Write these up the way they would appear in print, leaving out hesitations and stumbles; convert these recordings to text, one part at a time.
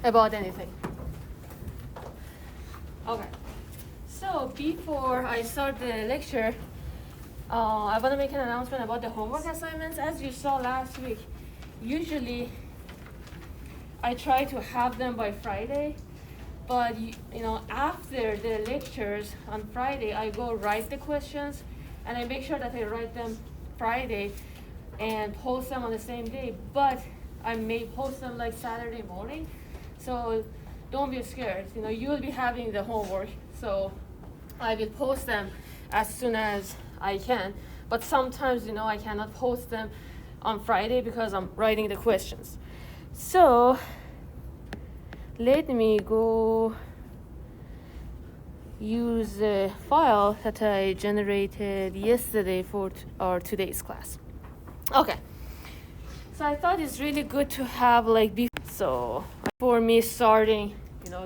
about anything? Okay. So before I start the lecture, I want to make an announcement about the homework assignments. As you saw last week, usually I try to have them by Friday, but after the lectures on Friday, I go write the questions, and I make sure that I write them Friday and post them on the same day. But I may post them like Saturday morning, so don't be scared. You will be having the homework, so I will post them as soon as I can. But sometimes, I cannot post them on Friday because I'm writing the questions. So let me go use a file that I generated yesterday for our today's class. Okay. So I thought it's really good to have so before me starting,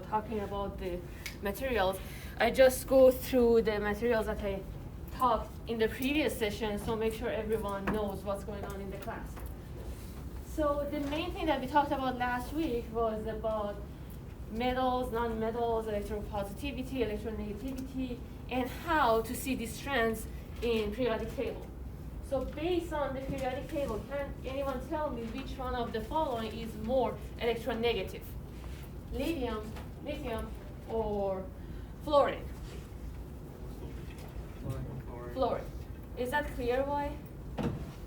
talking about the materials, I just go through the materials that I taught in the previous session, so make sure everyone knows what's going on in the class. So the main thing that we talked about last week was about metals, non-metals, electropositivity, electronegativity, and how to see these trends in periodic table. So based on the periodic table, can anyone tell me which one of the following is more electronegative? Lithium, or fluorine? Fluorine. Is that clear why?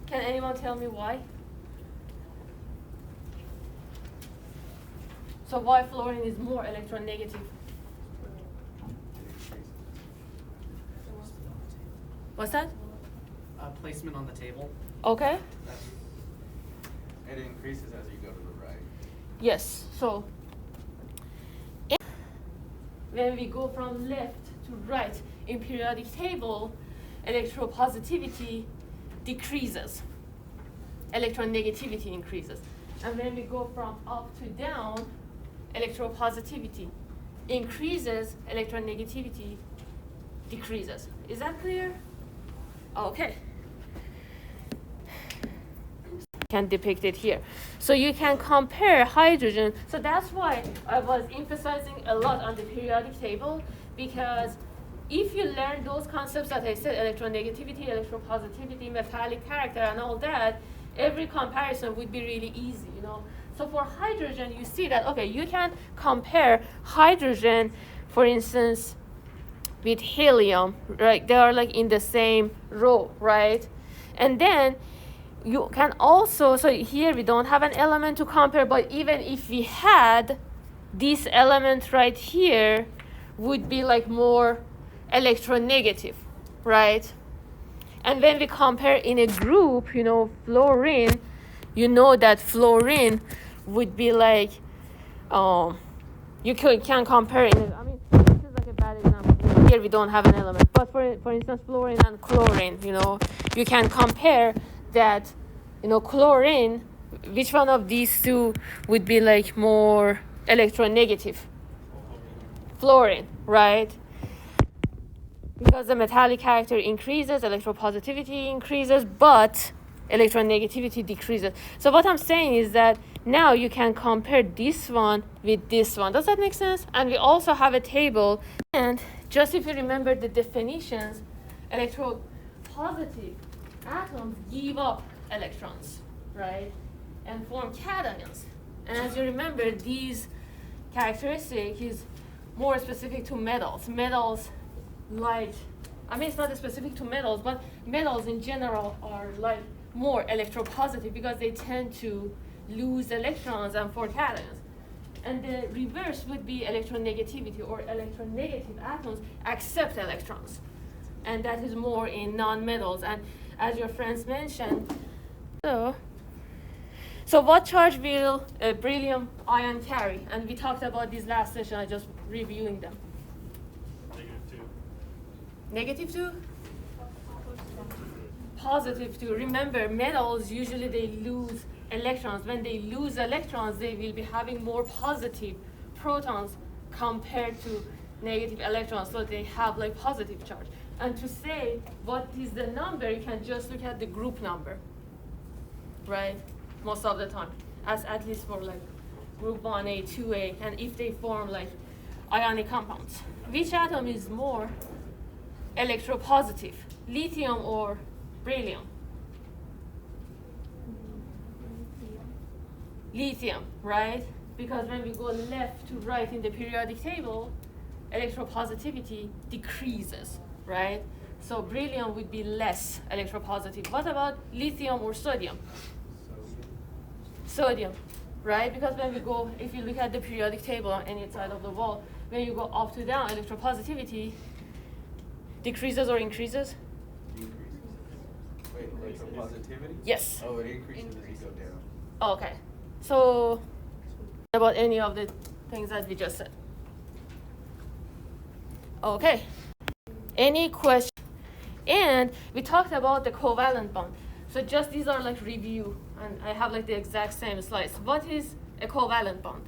Can anyone tell me why? So why fluorine is more electronegative? What's that? Placement on the table. Okay. It increases as you go to the right. Yes. So when we go from left to right in periodic table, electropositivity decreases. Electronegativity increases. And when we go from up to down, electropositivity increases, electronegativity decreases. Is that clear? Okay. Can depict it here. So you can compare hydrogen. So that's why I was emphasizing a lot on the periodic table, because if you learn those concepts that I said, electronegativity, electropositivity, metallic character, and all that, every comparison would be really easy, So for hydrogen, you see that, okay, you can compare hydrogen, for instance, with helium, right? They are in the same row, right? And then you can also, so here we don't have an element to compare, but even if we had, this element right here would be more electronegative, right? And when we compare in a group, fluorine, that fluorine would be you can compare this is a bad example. Here we don't have an element, but for instance, fluorine and chlorine, you can compare that, chlorine, which one of these two would be more electronegative? Fluorine, right? Because the metallic character increases, electropositivity increases, but electronegativity decreases. So what I'm saying is that now you can compare this one with this one. Does that make sense? And we also have a table. And just if you remember the definitions, electropositive atoms give up electrons, right? And form cations. And as you remember, these characteristic is more specific to metals. Metals it's not specific to metals, but metals in general are more electropositive because they tend to lose electrons and form cations. And the reverse would be electronegativity, or electronegative atoms accept electrons. And that is more in non-metals. And as your friends mentioned, so what charge will a beryllium ion carry? And we talked about this last session, I'm just reviewing them. Negative 2? Positive 2. Remember, metals, usually they lose electrons. When they lose electrons, they will be having more positive protons compared to negative electrons, so they have positive charge. And to say what is the number, you can just look at the group number, right? Most of the time, at least for group 1A, 2A, and if they form like ionic compounds. Which atom is more electropositive, lithium or beryllium? Lithium, right? Because when we go left to right in the periodic table, electropositivity decreases, right? So beryllium would be less electropositive. What about lithium or sodium? Sodium, right? Because when we go, if you look at the periodic table on any side of the wall, when you go up to down, electropositivity decreases or increases? Decreases. Wait, electropositivity? Yes. Oh, it increases as you go down. Okay. So about any of the things that we just said. Okay. Any question? And we talked about the covalent bond. So just these are like review, and I have like the exact same slides. What is a covalent bond?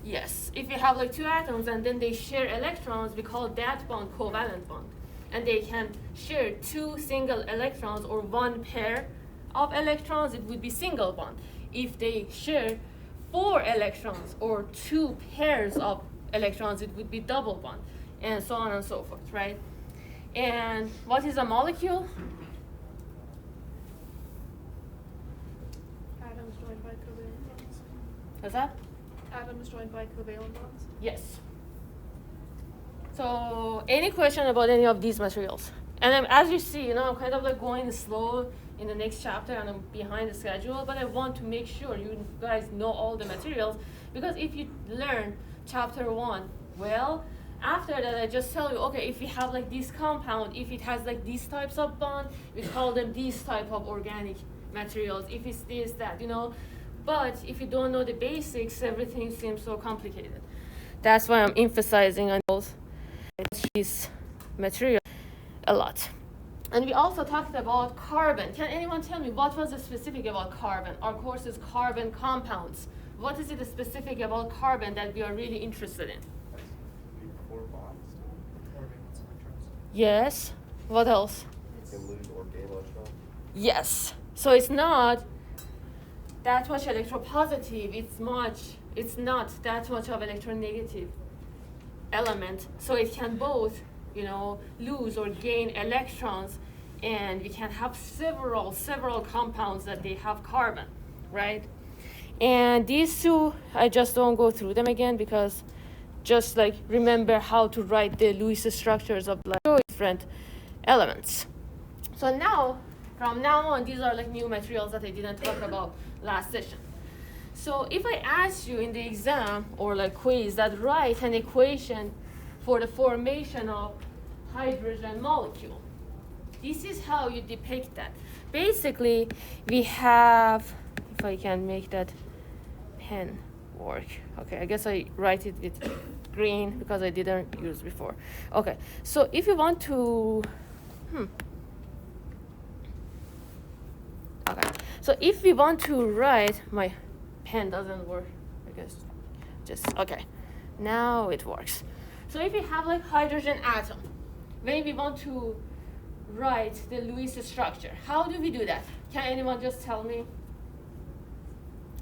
Yes, if you have like two atoms and then they share electrons, we call that bond covalent bond. And they can share two single electrons or one pair of electrons, it would be single bond. If they share 4 electrons or 2 pairs of electrons, it would be double bond, and so on and so forth, right? And what is a molecule? Atoms joined by covalent bonds. What's that? Atoms joined by covalent bonds. Yes. So any question about any of these materials? And as you see, I'm kind of like going slow in the next chapter and I'm behind the schedule, but I want to make sure you guys know all the materials, because if you learn chapter 1 well, after that I just tell you, okay, if we have like this compound, if it has like these types of bond, we call them these type of organic materials. If it's this, that, But if you don't know the basics, everything seems so complicated. That's why I'm emphasizing on these materials a lot. And we also talked about carbon. Can anyone tell me what was specific about carbon? Our course is carbon compounds. What is it specific about carbon that we are really interested in? Four bonds. Four valence electrons. Yes. What else? You can lose or gain electrons. Yes. So it's not that much electropositive. It's not that much of electronegative element. So it can both, lose or gain electrons, and we can have several compounds that they have carbon, right? And these two, I just don't go through them again, because just like remember how to write the Lewis structures of like different elements. So now, from now on, these are like new materials that I didn't talk about last session. So if I ask you in the exam or like quiz that write an equation for the formation of hydrogen molecule, this is how you depict that. Basically, we have, if I can make that pen work. Okay, I guess I write it with green because I didn't use before. Okay, so if you want to, okay, so if we want to write, my pen doesn't work, I guess, okay, now it works. So if we have like hydrogen atom, when we want to write the Lewis structure, how do we do that? Can anyone just tell me?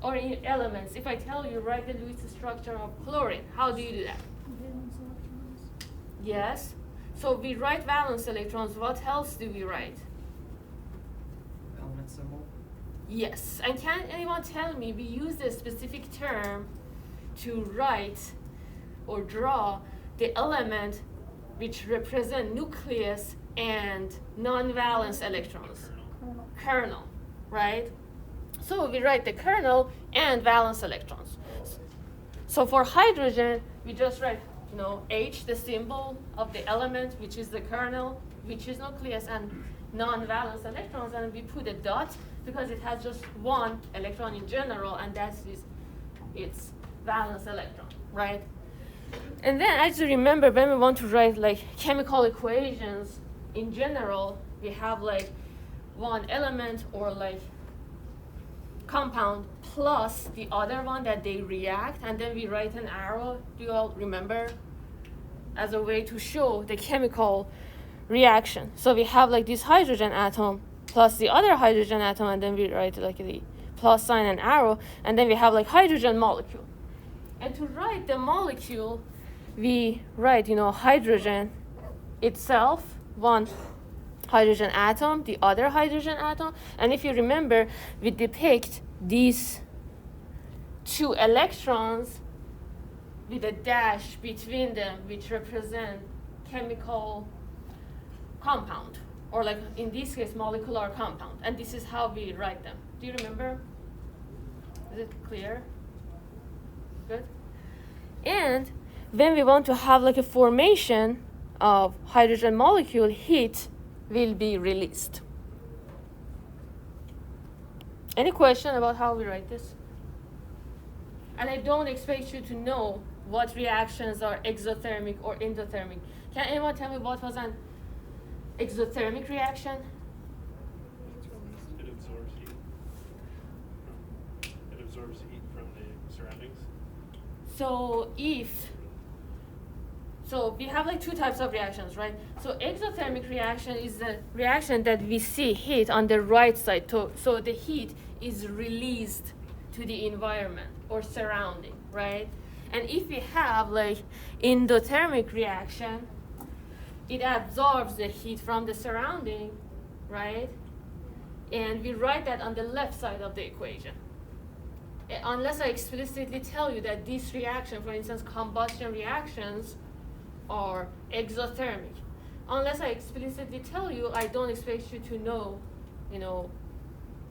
Or in elements, if I tell you write the Lewis structure of chlorine, how do you do that? Valence electrons. Yes. So we write valence electrons. What else do we write? Element symbol. Yes. And can anyone tell me, we use a specific term to write or draw the element which represent nucleus and non-valence electrons? Kernel, right? So we write the kernel and valence electrons. So for hydrogen, we just write, H, the symbol of the element, which is the kernel, which is nucleus, and non-valence electrons, and we put a dot because it has just one electron in general, and that is its valence electron, right? And then as you remember, when we want to write like chemical equations in general, we have like one element or like compound plus the other one that they react, and then we write an arrow, do you all remember? As a way to show the chemical reaction. So we have like this hydrogen atom plus the other hydrogen atom, and then we write like the plus sign and arrow, and then we have like hydrogen molecule. And to write the molecule, we write, hydrogen itself, one hydrogen atom, the other hydrogen atom. And if you remember, we depict these two electrons with a dash between them, which represent chemical compound, or like in this case, molecular compound. And this is how we write them. Do you remember? Is it clear? Good. And when we want to have like a formation of hydrogen molecule, heat will be released. Any question about how we write this? And I don't expect you to know what reactions are exothermic or endothermic. Can anyone tell me what was an exothermic reaction? It absorbs heat. It absorbs heat from the surroundings. So we have like two types of reactions, right? So exothermic reaction is the reaction that we see heat on the right side. So the heat is released to the environment or surrounding, right? And if we have like endothermic reaction, it absorbs the heat from the surrounding, right? And we write that on the left side of the equation. Unless I explicitly tell you that this reaction, for instance, combustion reactions, are exothermic. Unless I explicitly tell you, I don't expect you to know,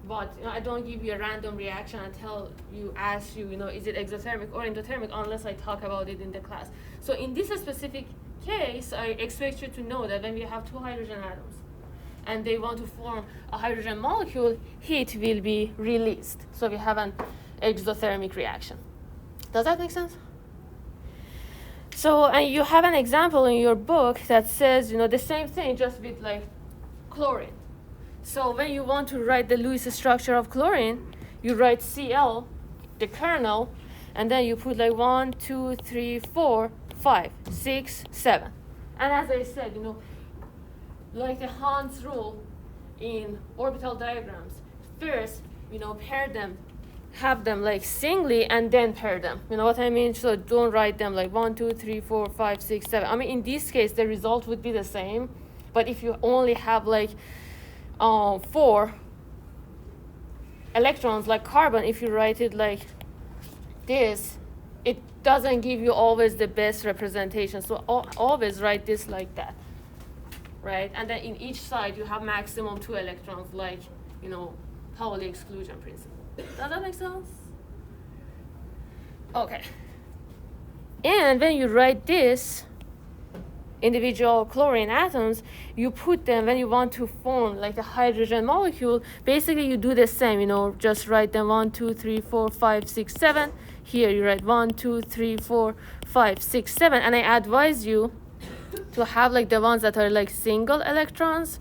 what, I don't give you a random reaction and ask you, is it exothermic or endothermic, unless I talk about it in the class. So in this specific case, I expect you to know that when we have two hydrogen atoms and they want to form a hydrogen molecule, heat will be released. So we have an exothermic reaction. Does that make sense? So, and you have an example in your book that says, the same thing, just with like chlorine. So when you want to write the Lewis structure of chlorine, you write Cl, the kernel, and then you put like 1, 2, 3, 4, 5, 6, 7. And as I said, like the Hans rule in orbital diagrams, first, pair them, have them like singly, and then pair them. You know what I mean? So don't write them like 1, 2, 3, 4, 5, 6, 7. I mean, in this case, the result would be the same. But if you only have like 4 electrons, like carbon, if you write it like this, it doesn't give you always the best representation. So always write this like that, right? And then in each side, you have maximum 2 electrons, like, Pauli exclusion principle. Does that make sense? Okay. And when you write this, individual chlorine atoms, you put them, when you want to form like a hydrogen molecule, basically you do the same, just write them 1, 2, 3, 4, 5, 6, 7. Here you write 1, 2, 3, 4, 5, 6, 7. And I advise you to have like the ones that are like single electrons,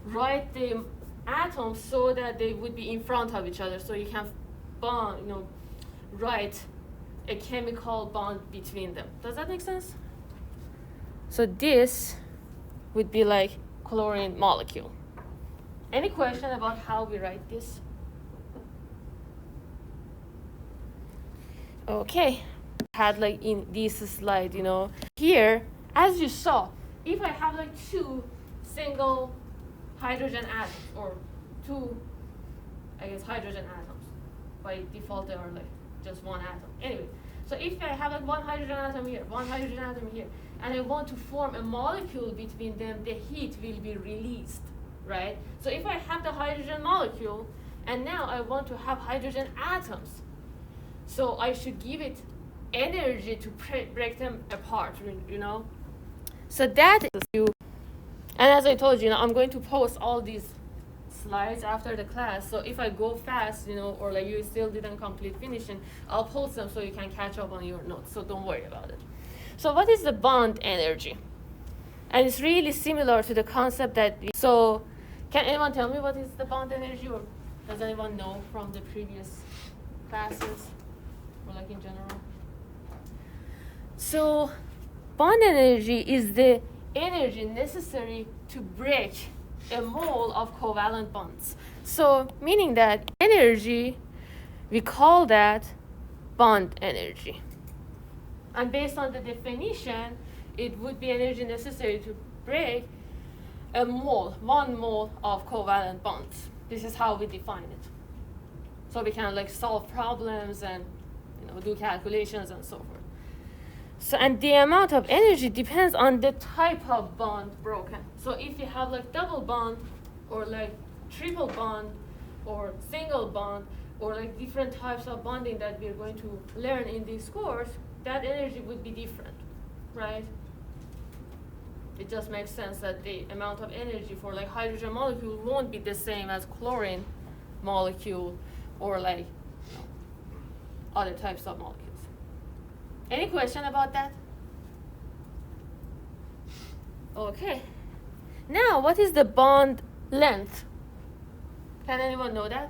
write the atoms so that they would be in front of each other, so you can bond, write a chemical bond between them. Does that make sense? So this would be like chlorine molecule. Any question about how we write this? Okay. Had like in this slide, here, as you saw, if I have like 2 single hydrogen atoms, or 2, hydrogen atoms. By default, they are like just 1 atom. Anyway, so if I have like 1 hydrogen atom here, 1 hydrogen atom here, and I want to form a molecule between them, the heat will be released, right? So if I have the hydrogen molecule, and now I want to have hydrogen atoms, so I should give it energy to break them apart, So that is you. And as I told you, I'm going to post all these slides after the class. So if I go fast, or like you still didn't complete finishing, I'll post them so you can catch up on your notes. So don't worry about it. So what is the bond energy? And it's really similar to the concept so can anyone tell me what is the bond energy, or does anyone know from the previous classes, or like in general? So bond energy is the energy necessary to break a mole of covalent bonds. So meaning that energy, we call that bond energy. And based on the definition, it would be energy necessary to break a mole, 1 mole of covalent bonds. This is how we define it. So we can like solve problems and do calculations and so forth. So, and the amount of energy depends on the type of bond broken. So if you have like double bond or like triple bond or single bond or like different types of bonding that we're going to learn in this course, that energy would be different, right? It just makes sense that the amount of energy for like hydrogen molecule won't be the same as chlorine molecule or like other types of molecules. Any question about that? Okay. Now, what is the bond length? Can anyone know that?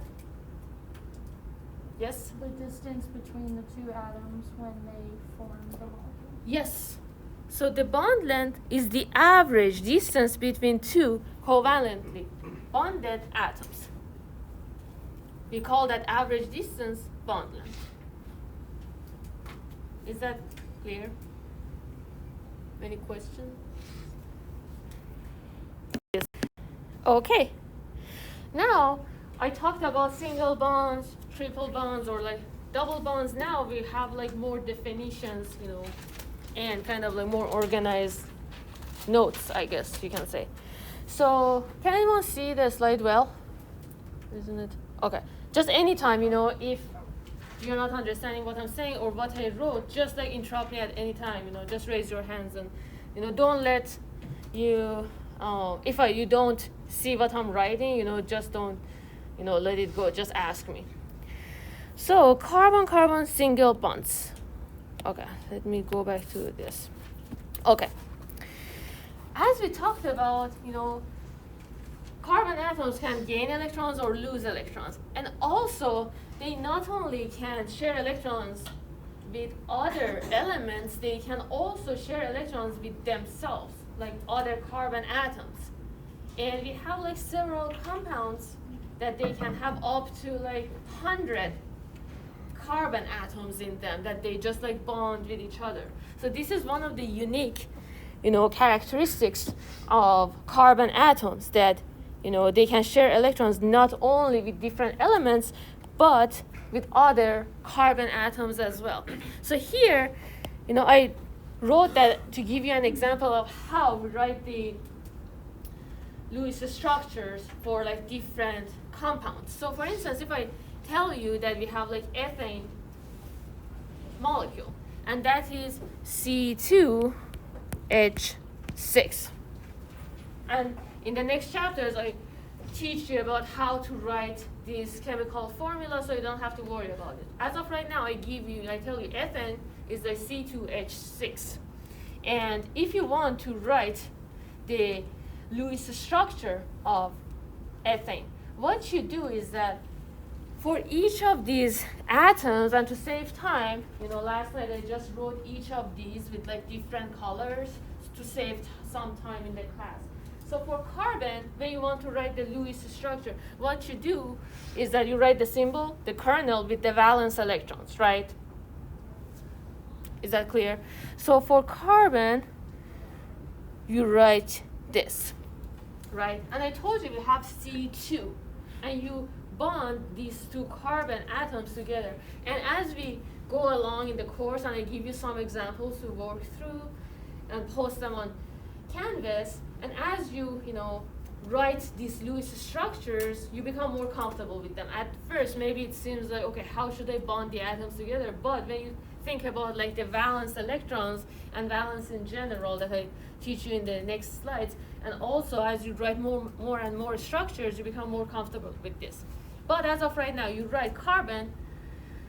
Yes? The distance between the two atoms when they form the molecule. Yes. So the bond length is the average distance between two covalently bonded atoms. We call that average distance bond length. Is that clear? Any questions? Yes. Okay. Now, I talked about single bonds, triple bonds, or like double bonds. Now we have like more definitions, and kind of like more organized notes, I guess you can say. So, can anyone see the slide well? Isn't it? Okay. Just anytime, if you're not understanding what I'm saying or what I wrote, just like interrupt me at any time, just raise your hands and, don't let you, if you don't see what I'm writing, just don't, let it go, just ask me. So carbon-carbon single bonds. Okay, let me go back to this. Okay. As we talked about, carbon atoms can gain electrons or lose electrons. And also, they not only can share electrons with other elements, they can also share electrons with themselves, like other carbon atoms. And we have like several compounds that they can have up to like 100 carbon atoms in them that they just like bond with each other. So this is one of the unique, characteristics of carbon atoms, that they can share electrons not only with different elements, but with other carbon atoms as well. So here, I wrote that to give you an example of how we write the Lewis structures for like different compounds. So for instance, if I tell you that we have like ethane molecule, and that is C2H6. And in the next chapters, I teach you about how to write this chemical formula so you don't have to worry about it. As of right now, I tell you ethane is the C2H6. And if you want to write the Lewis structure of ethane, what you do is that for each of these atoms, and to save time, last night I just wrote each of these with like different colors to save some time in the class. So for carbon, when you want to write the Lewis structure, what you do is that you write the symbol, the kernel, with the valence electrons, right? Is that clear? So for carbon, you write this, right? And I told you we have C2, and you bond these two carbon atoms together. And as we go along in the course, and I give you some examples to work through and post them on Canvas, and as you, write these Lewis structures, you become more comfortable with them. At first, maybe it seems like, okay, how should I bond the atoms together? But when you think about like the valence electrons and valence in general that I teach you in the next slides, and also as you write more and more structures, you become more comfortable with this. But as of right now, you write carbon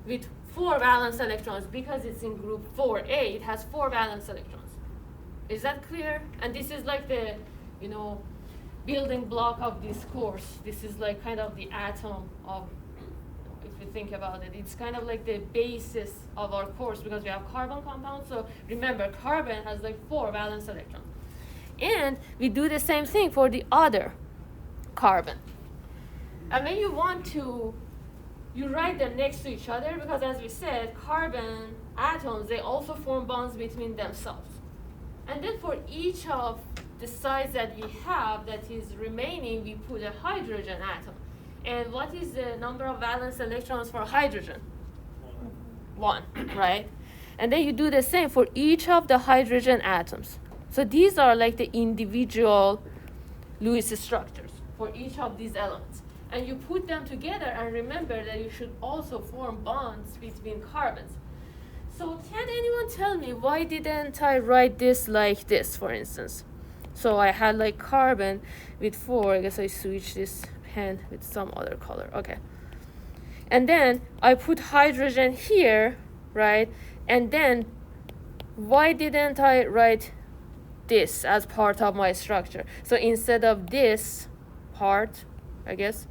with 4 valence electrons because it's in group 4A. It has 4 valence electrons. Is that clear? And this is like the, building block of this course. This is like kind of the atom of, if you think about it, it's kind of like the basis of our course because we have carbon compounds. So remember, carbon has like 4 valence electrons. And we do the same thing for the other carbon. And when you want to, you write them next to each other because, as we said, carbon atoms, they also form bonds between themselves. And then for each of the sides that we have that is remaining, we put a hydrogen atom. And what is the number of valence electrons for hydrogen? 1, right? And then you do the same for each of the hydrogen atoms. So these are like the individual Lewis structures for each of these elements. And you put them together, and remember that you should also form bonds between carbons. So can anyone tell me why didn't I write this like this, for instance? So I had like carbon with 4. I guess I switched this pen with some other color. Okay. And then I put hydrogen here, right? And then why didn't I write this as part of my structure? So instead of this part, I guess,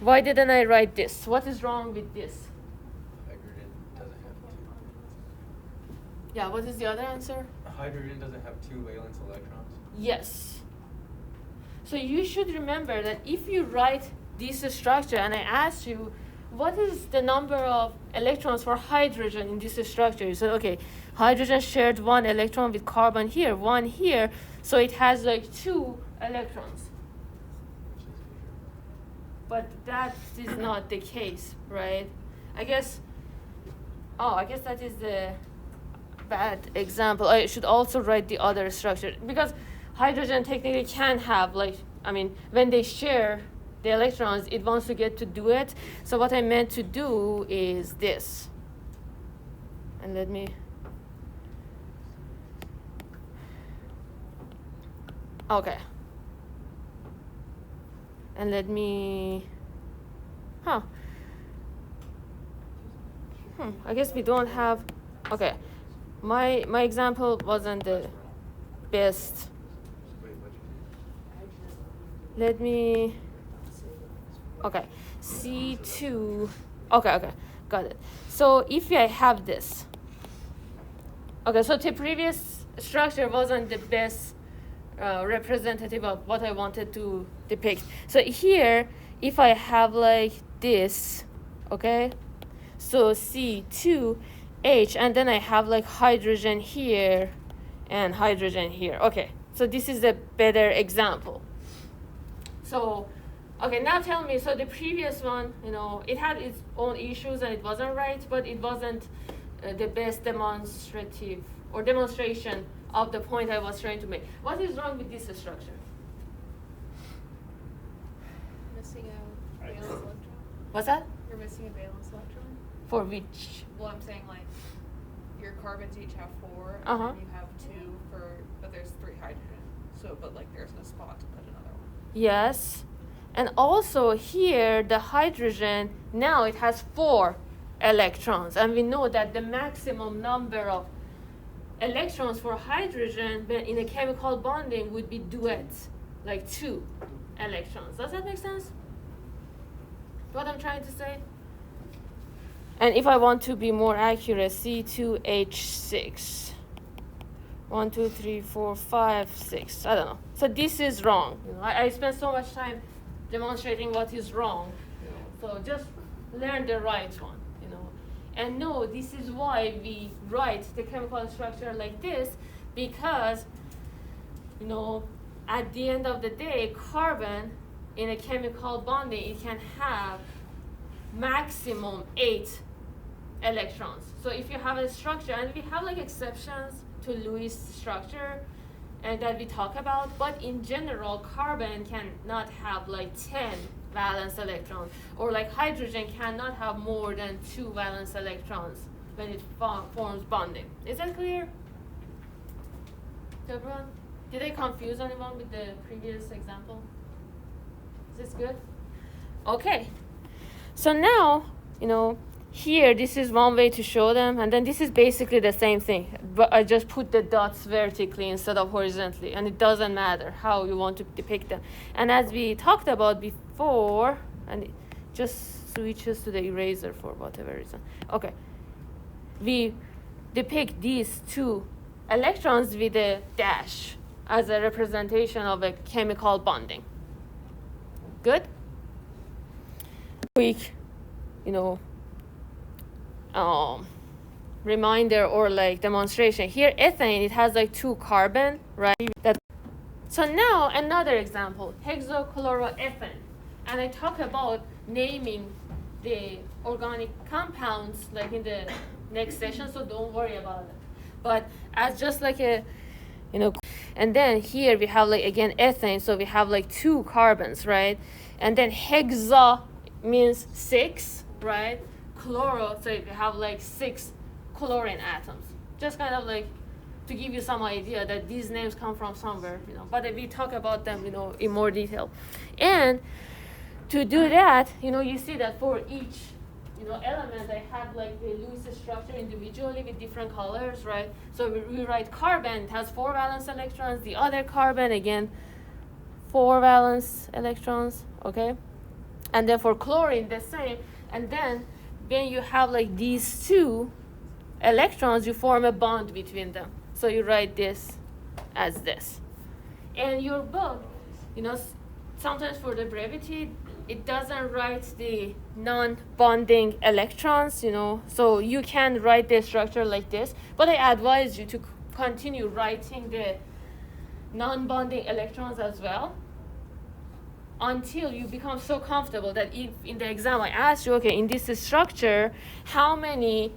why didn't I write this? What is wrong with this? Hydrogen doesn't have Yeah, what is the other answer? Hydrogen doesn't have 2 valence electrons. Yes. So you should remember that if you write this structure and I ask you, what is the number of electrons for hydrogen in this structure? You said, okay, hydrogen shared 1 electron with carbon here, 1 here, so it has like 2 electrons. But that is not the case, right? I guess that is the bad example. I should also write the other structure because hydrogen technically can have when they share the electrons, it wants to get to do it. So what I meant to do is this. And let me. Okay. And let me. I guess we don't have. Okay. My example wasn't the best. Let me. Okay. C2. Okay. Got it. So if I have this. Okay, so the previous structure wasn't the best representative of what I wanted to depict. So here, if I have like this, okay, so C2H, and then I have like hydrogen here and hydrogen here. Okay, so this is a better example. So, okay, now tell me, so the previous one, it had its own issues and it wasn't right, but it wasn't the best demonstration of the point I was trying to make. What is wrong with this structure? Missing a valence electron. What's that? You're missing a valence electron. For which? Well, I'm saying like your carbons each have 4, and Uh-huh. then you have 2 but there's 3 hydrogen. So, but like there's no spot to put another one. Yes. And also here, the hydrogen, now it has 4 electrons. And we know that the maximum number of electrons for hydrogen in a chemical bonding would be duets, like 2 electrons. Does that make sense? What I'm trying to say? And if I want to be more accurate, C2H6. 1, 2, 3, 4, 5, 6. I don't know. So this is wrong. I spent so much time demonstrating what is wrong. So just learn the right one. And no, this is why we write the chemical structure like this, because at the end of the day, carbon in a chemical bonding, it can have maximum 8 electrons. So if you have a structure, and we have like exceptions to Lewis structure and that we talk about, but in general, carbon cannot have like 10 valence electrons, or like hydrogen cannot have more than 2 valence electrons when it forms bonding. Is that clear to everyone? Did I confuse anyone with the previous example? Is this good? Okay. So now, here, this is one way to show them, and then this is basically the same thing, but I just put the dots vertically instead of horizontally, and it doesn't matter how you want to depict them. And as we talked about before, and it just switches to the eraser for whatever reason. Okay. We depict these 2 electrons with a dash as a representation of a chemical bonding. Good? Quick, reminder or like demonstration. Here, ethane, it has like 2 carbon, right? So now another example, hexachloroethane. And I talk about naming the organic compounds like in the next session, so don't worry about it. But as just like a, and then here we have like again ethane, so we have like 2 carbons, right? And then hexa means 6, right? Chloro, so we have like 6 chlorine atoms. Just kind of like to give you some idea that these names come from somewhere, but we talk about them, in more detail. And to do that, you see that for each, element, I have like the Lewis structure individually with different colors, right? So we write carbon, it has 4 valence electrons. The other carbon, again, 4 valence electrons, okay? And then for chlorine, the same. And then when you have like these 2 electrons, you form a bond between them. So you write this as this. And your book, sometimes for the brevity, it doesn't write the non-bonding electrons, so you can write the structure like this, but I advise you to continue writing the non-bonding electrons as well until you become so comfortable that if in the exam I ask you, okay, in this structure, how many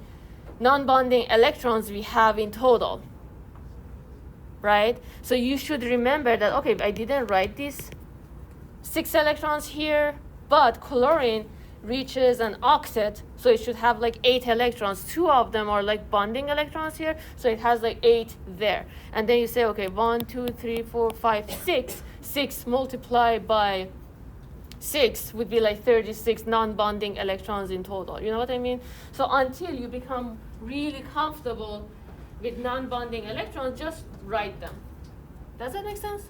non-bonding electrons we have in total, right? So you should remember that, okay, I didn't write this 6 electrons here, but chlorine reaches an octet, so it should have like 8 electrons. 2 of them are like bonding electrons here, so it has like 8 there. And then you say, okay, 1, 2, 3, 4, 5, 6. 6 multiplied by 6 would be like 36 non-bonding electrons in total. You know what I mean? So until you become really comfortable with non-bonding electrons, just write them. Does that make sense?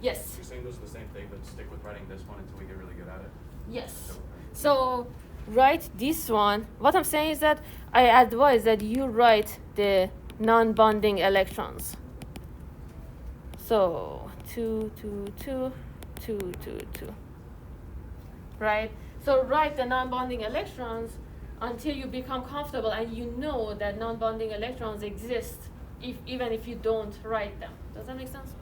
Yes. You're saying those are the same thing, but stick with writing this one until we get really good at it? Yes. So write this one. What I'm saying is that I advise that you write the non-bonding electrons. So 2, 2, 2, 2, 2, 2. Right? So write the non-bonding electrons until you become comfortable and you know that non-bonding electrons exist even if you don't write them. Does that make sense?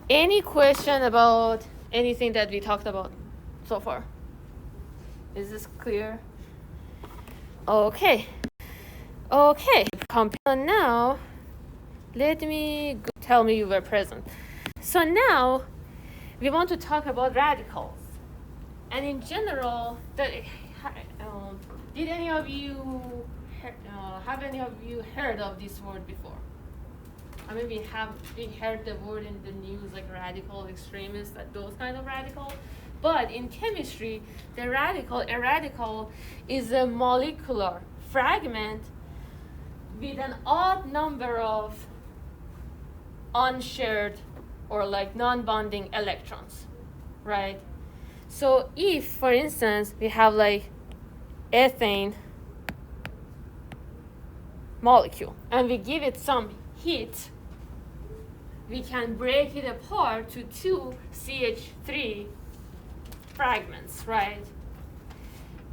Any question about anything that we talked about so far? Is this clear? Okay. Now, let me tell me you were present. So now, we want to talk about radicals. And in general, did any of you have any of you heard of this word before? I mean, we heard the word in the news, like radical extremists, like those kind of radical. But in chemistry, a radical is a molecular fragment with an odd number of unshared or like non-bonding electrons, right? So if, for instance, we have like ethane molecule and we give it some heat, we can break it apart to 2 CH3 fragments, right?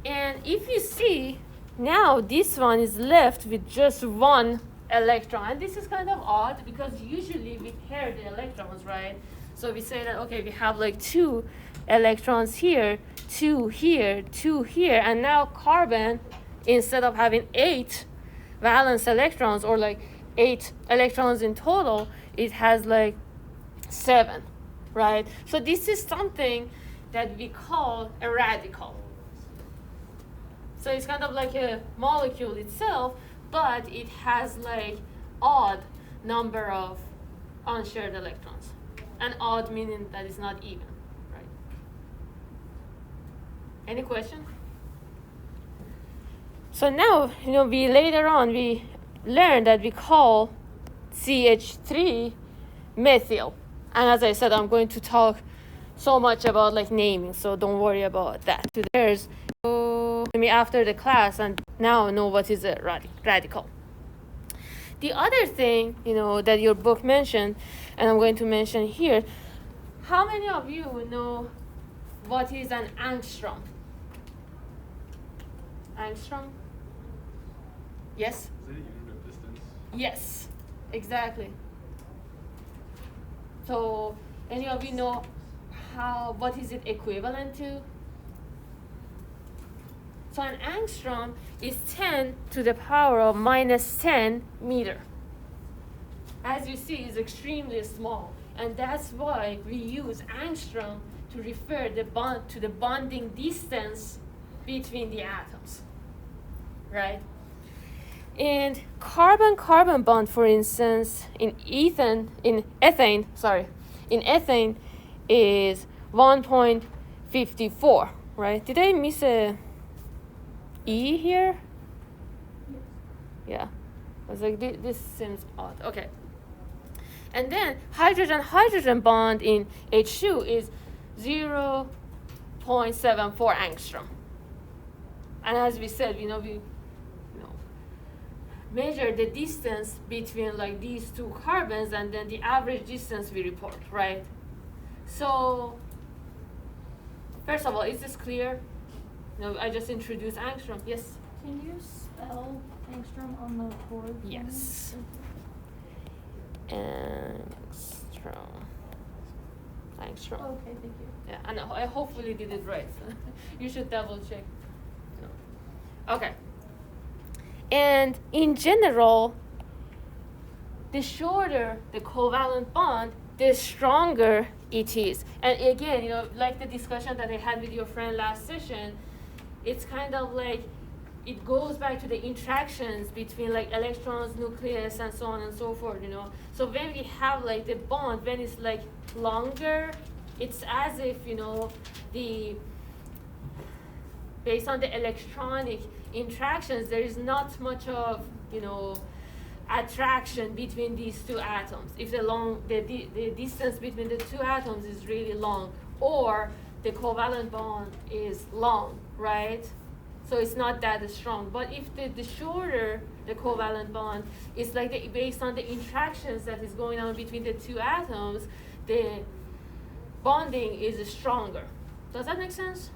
And if you see, now this one is left with just 1 electron. And this is kind of odd because usually we pair the electrons, right? So we say that, okay, we have like 2 electrons here, 2 here, 2 here, and now carbon, instead of having 8 valence electrons or like 8 electrons in total, it has like 7, right? So this is something that we call a radical. So it's kind of like a molecule itself, but it has like odd number of unshared electrons. And odd meaning that it's not even, right? Any question? So now, we later on, we learned that we call CH3 methyl. And as I said, I'm going to talk so much about like naming, so don't worry about that. There's me after the class and now know what is a radical. The other thing, that your book mentioned, and I'm going to mention here, how many of you know what is an angstrom? Angstrom? Yes? Is it a unit of distance? Yes, exactly. So, any of you know what is it equivalent to? So an angstrom is 10 to the power of minus 10 meter. As you see, it's extremely small, and that's why we use angstrom to refer to the bonding distance between the atoms, right? And carbon-carbon bond, for instance, in ethane is 1.54, right? Did I miss a E here? Yeah. I was like, this seems odd. Okay. And then hydrogen-hydrogen bond in H2 is 0.74 angstrom. And as we said, we measure the distance between like these two carbons, and then the average distance we report, right? So, first of all, is this clear? No, I just introduced angstrom. Yes? Can you spell angstrom on the board? for me? Yes. Angstrom. Okay, thank you. Yeah, and I hopefully did it right. You should double check. No. Okay. And in general, the shorter the covalent bond, the stronger it is. And again, like the discussion that I had with your friend last session, it's kind of like it goes back to the interactions between like electrons, nucleus, and so on and so forth, So when we have like the bond, when it's like longer, it's as if, based on the electronic interactions, there is not much of, attraction between these two atoms. If the distance between the two atoms is really long, or the covalent bond is long, right? So it's not that strong. But if the shorter the covalent bond, it's like based on the interactions that is going on between the two atoms, the bonding is stronger. Does that make sense?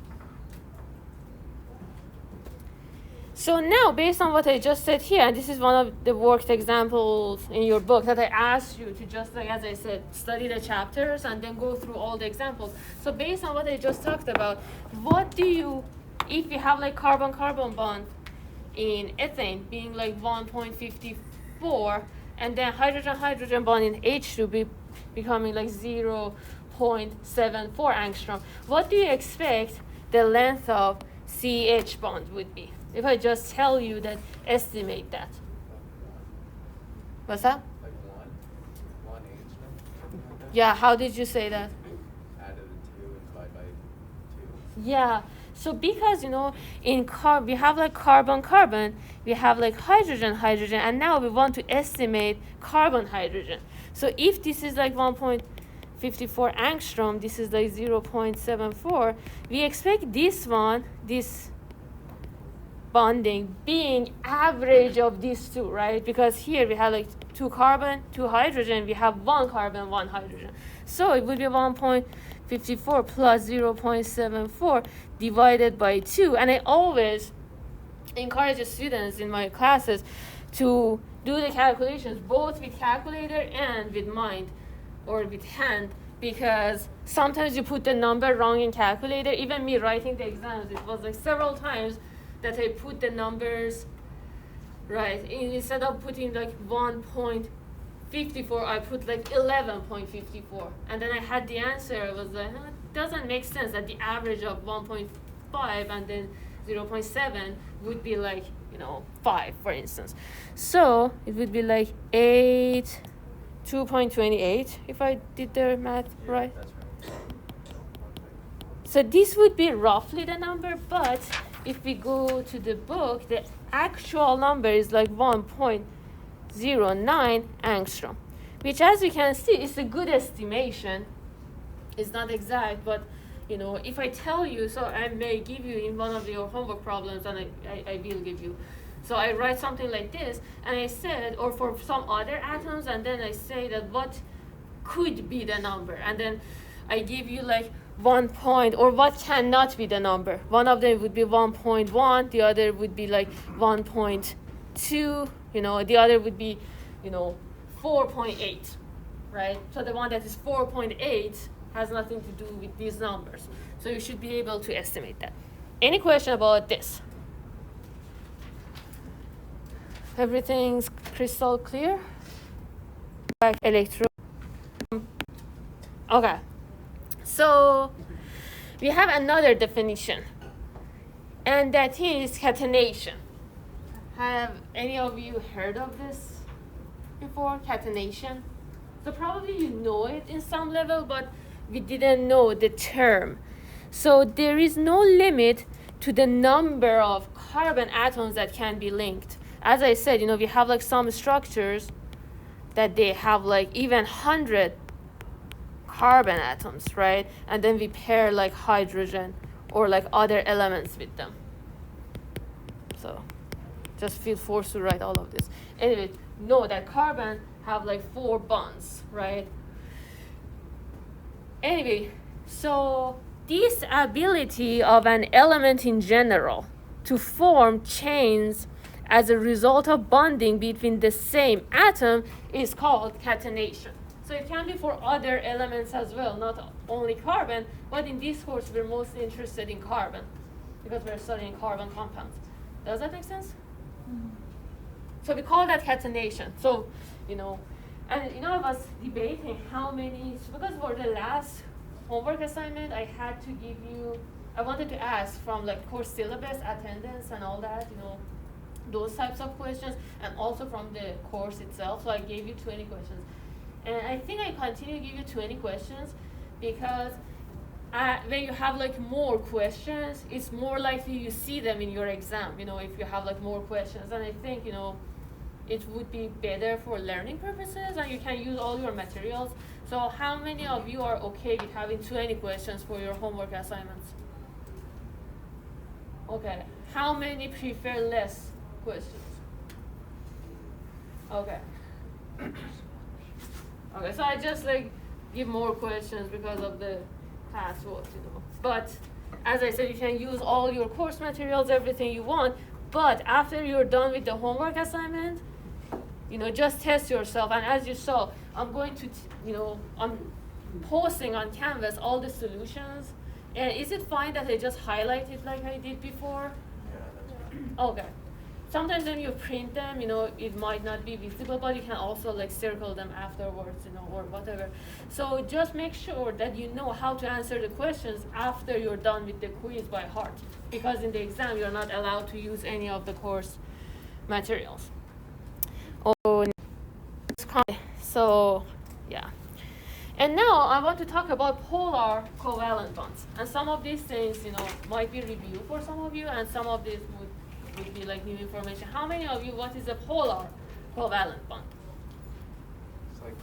So now, based on what I just said here, and this is one of the worked examples in your book that I asked you to just, like as I said, study the chapters and then go through all the examples. So based on what I just talked about, if you have like carbon-carbon bond in ethane being like 1.54, and then hydrogen-hydrogen bond in H2 becoming like 0.74 angstrom, what do you expect the length of CH bond would be? If I just tell you that, estimate that. What's that? Like one angstrom? Yeah, how did you say that? Added a 2 and divide by 2. Yeah, so because, in we have like carbon-carbon, we have like hydrogen-hydrogen, and now we want to estimate carbon-hydrogen. So if this is like 1.54 angstrom, this is like 0.74, we expect this bonding being average of these two, right? Because here we have like 2 carbon, 2 hydrogen, we have 1 carbon, 1 hydrogen. So it would be 1.54 plus 0.74 divided by 2. And I always encourage students in my classes to do the calculations both with calculator and with mind or with hand, because sometimes you put the number wrong in calculator. Even me writing the exams, it was like several times that I put the numbers right. Instead of putting like 1.54, I put like 11.54. And then I had the answer. I was like, it doesn't make sense that the average of 1.5 and then 0.7 would be like, 5, for instance. So it would be like 2.28, if I did the math right. That's right. So this would be roughly the number, but if we go to the book, the actual number is like 1.09 angstrom, which, as you can see, is a good estimation. It's not exact, but if I tell you, so I may give you in one of your homework problems, and I will give you. So I write something like this, and I said, or for some other atoms, and then I say that what could be the number, and then I give you like 1 point, or what cannot be the number. One of them would be 1.1, the other would be like 1.2, the other would be, 4.8, right? So the one that is 4.8 has nothing to do with these numbers. So you should be able to estimate that. Any question about this? Everything's crystal clear? Electron. Okay. So we have another definition, and that is catenation. Have any of you heard of this before? Catenation? So probably you know it in some level, but we didn't know the term. So there is no limit to the number of carbon atoms that can be linked. As I said, we have like some structures that they have like even 100 carbon atoms, right? And then we pair like hydrogen or like other elements with them. So just feel forced to write all of this. Anyway, know that carbon have like 4 bonds, right? Anyway, so this ability of an element in general to form chains as a result of bonding between the same atom is called catenation. So it can be for other elements as well, not only carbon, but in this course we're mostly interested in carbon because we're studying carbon compounds. Does that make sense? Mm-hmm. So we call that catenation. So, and I was debating how many, because for the last homework assignment I wanted to ask from like course syllabus, attendance and all that, those types of questions, and also from the course itself. So I gave you 20 questions. And I think I continue to give you 20 questions because when you have like more questions, it's more likely you see them in your exam, if you have like more questions. And I think, it would be better for learning purposes and you can use all your materials. So how many of you are okay with having 20 questions for your homework assignments? Okay. How many prefer less questions? Okay. Okay, so I just like give more questions because of the past work, But as I said, you can use all your course materials, everything you want. But after you're done with the homework assignment, just test yourself. And as you saw, I'm going to, I'm posting on Canvas all the solutions. And is it fine that I just highlight it like I did before? Yeah, that's fine. Okay. Sometimes when you print them, it might not be visible, but you can also like circle them afterwards, or whatever. So just make sure that you know how to answer the questions after you're done with the quiz by heart. Because in the exam, you're not allowed to use any of the course materials. So, yeah. And now I want to talk about polar covalent bonds. And some of these things, might be review for some of you, and some of these would be like new information. How many of you, what is a polar covalent bond? It's like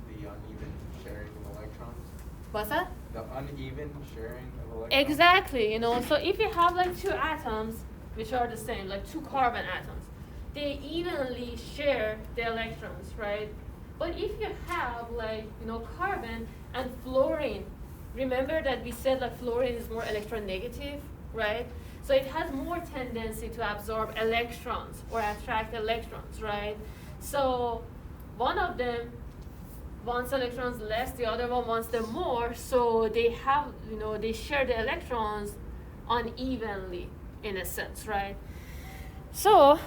the uneven sharing of electrons. What's that? The uneven sharing of electrons. Exactly, so if you have like 2 atoms, which are the same, like 2 carbon atoms, they evenly share the electrons, right? But if you have like, carbon and fluorine, remember that we said that fluorine is more electronegative, right? So it has more tendency to absorb electrons or attract electrons, right? So one of them wants electrons less, the other one wants them more, so they have, they share the electrons unevenly in a sense, right? So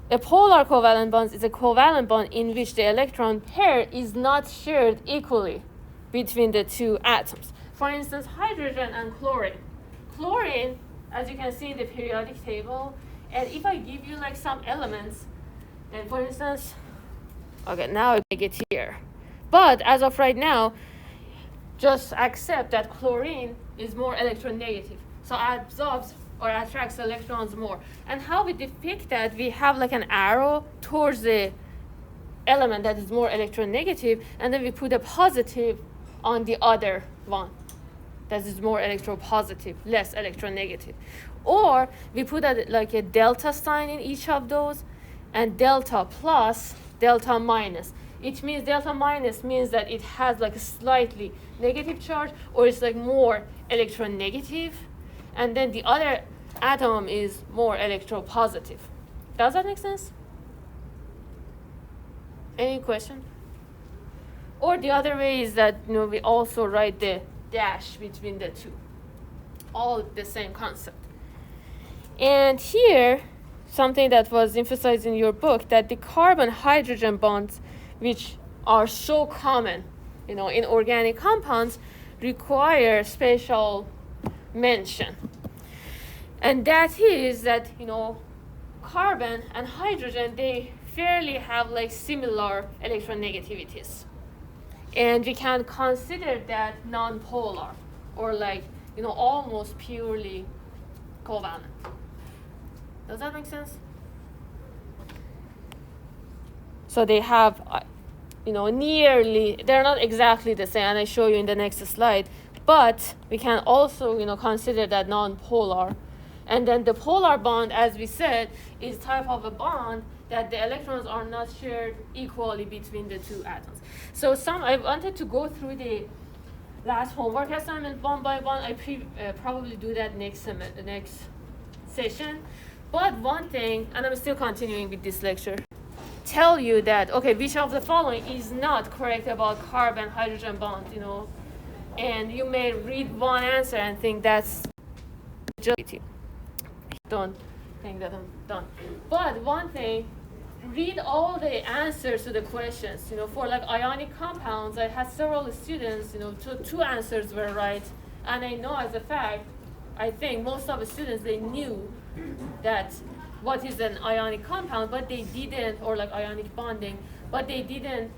a polar covalent bond is a covalent bond in which the electron pair is not shared equally between the 2 atoms. For instance, hydrogen and chlorine. Chlorine, as you can see in the periodic table, and if I give you like some elements, and for instance, okay, now I make it here. But as of right now, just accept that chlorine is more electronegative. So it absorbs or attracts electrons more. And how we depict that, we have like an arrow towards the element that is more electronegative, and then we put a positive on the other one that is more electropositive, less electronegative. Or we put like a delta sign in each of those, and delta plus, delta minus. It means delta minus means that it has like a slightly negative charge, or it's like more electronegative, and then the other atom is more electropositive. Does that make sense? Any question? Or the other way is that we also write the dash between the two. All the same concept. And here, something that was emphasized in your book, that the carbon-hydrogen bonds, which are so common, in organic compounds, require special mention. And that is that, carbon and hydrogen, they fairly have like similar electronegativities. And we can consider that nonpolar, or like, almost purely covalent. Does that make sense? So they have, nearly, they're not exactly the same, and I show you in the next slide, but we can also, consider that nonpolar. And then the polar bond, as we said, is type of a bond that the electrons are not shared equally between the two atoms. So I wanted to go through the last homework assignment one by one. I probably do that next session. But one thing, and I'm still continuing with this lecture, tell you that, okay, which of the following is not correct about carbon-hydrogen bond, and you may read one answer and think that's just, don't think that I'm done. But one thing, read all the answers to the questions. For like ionic compounds, I had several students, two answers were right. And I know as a fact, I think most of the students, they knew that what is an ionic compound, but they didn't, or like ionic bonding, but they didn't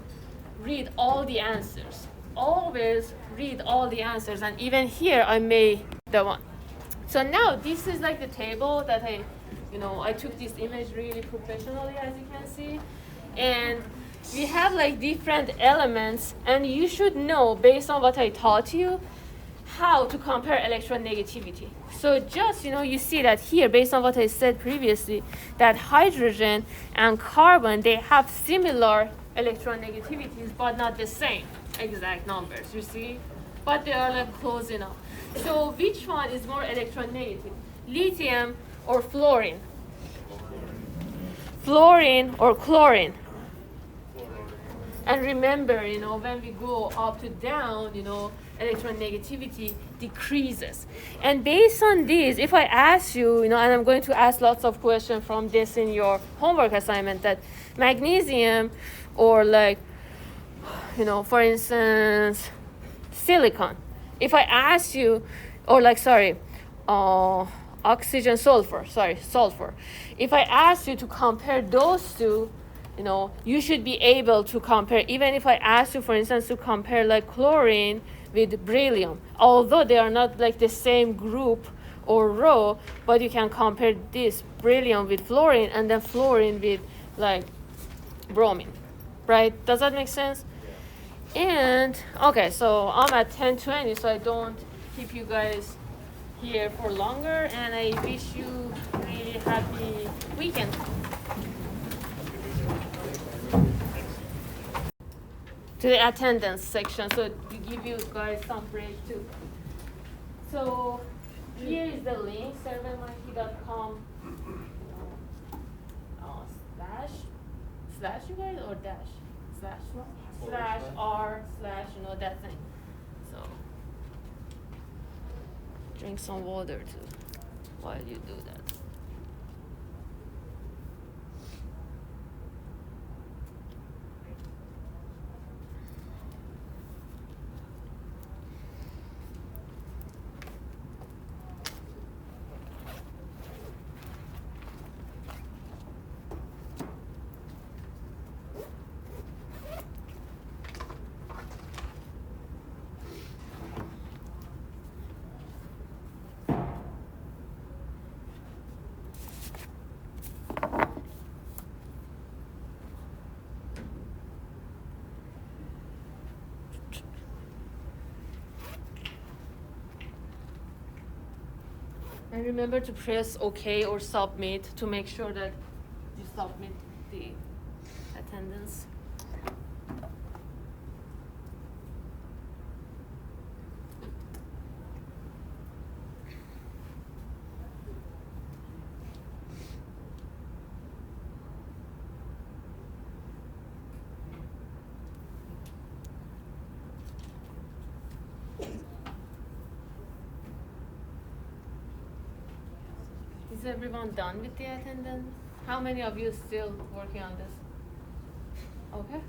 read all the answers. Always read all the answers. And even here, I made the one. So now this is like the table that I took this image really professionally, as you can see. And we have like different elements, and you should know, based on what I taught you, how to compare electronegativity. So just, you see that here, based on what I said previously, that hydrogen and carbon, they have similar electronegativities, but not the same exact numbers, you see? But they are like close enough. So which one is more electronegative? Lithium or fluorine? Fluorine or chlorine? And remember, when we go up to down, electronegativity decreases. And based on this, if I ask you, and I'm going to ask lots of questions from this in your homework assignment, that magnesium or like, for instance, silicon. If I ask you, or like, sulfur. If I ask you to compare those two, you should be able to compare, even if I ask you, for instance, to compare like chlorine with beryllium, although they are not like the same group or row, but you can compare this beryllium with fluorine and then fluorine with like bromine, right? Does that make sense? And okay, so I'm at 10:20, so I don't keep you guys here for longer, and I wish you really happy weekend. To the attendance section, so to give you guys some break too. So here is the link, surveymonkey.com slash you guys, or dash slash r slash that thing. So drink some water too while you do that. And remember to press OK or submit to make sure that you submit the attendance. Is everyone done with the attendance? How many of you still working on this? Okay.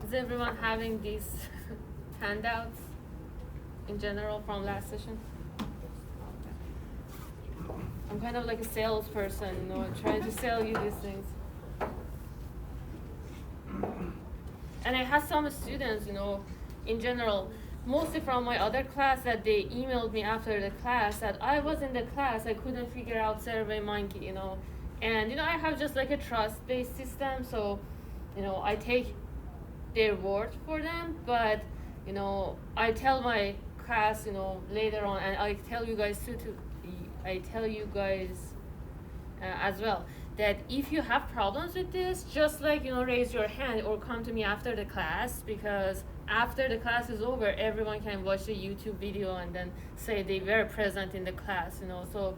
Is everyone having these handouts in general from last session? I'm kind of like a salesperson, you know, trying to sell you these things. And I had some students, you know, in general, mostly from my other class, that they emailed me after the class that I was in the class, I couldn't figure out SurveyMonkey, you know. And, you know, I have just like a trust-based system, so, you know, I take their word for them, but, you know, I tell my class, you know, later on, and I tell you guys too, I tell you guys as well, that if you have problems with this, just like, you know, raise your hand or come to me after the class, because after the class is over, everyone can watch the YouTube video and then say they were present in the class, you know. So,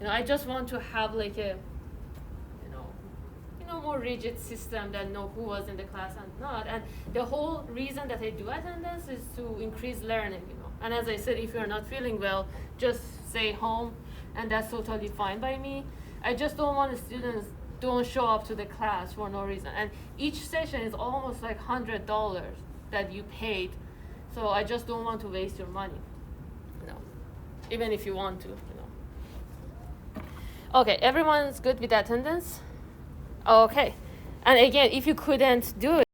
you know, I just want to have like a, more rigid system that know who was in the class and not. And the whole reason that I do attendance is to increase learning, you know. And as I said, if you're not feeling well, just stay home, and that's totally fine by me. I just don't want the students don't show up to the class for no reason. And each session is almost like $100 that you paid. So I just don't want to waste your money, you know, even if you want to, you know. Okay, everyone's good with attendance? Okay. And again, if you couldn't do it,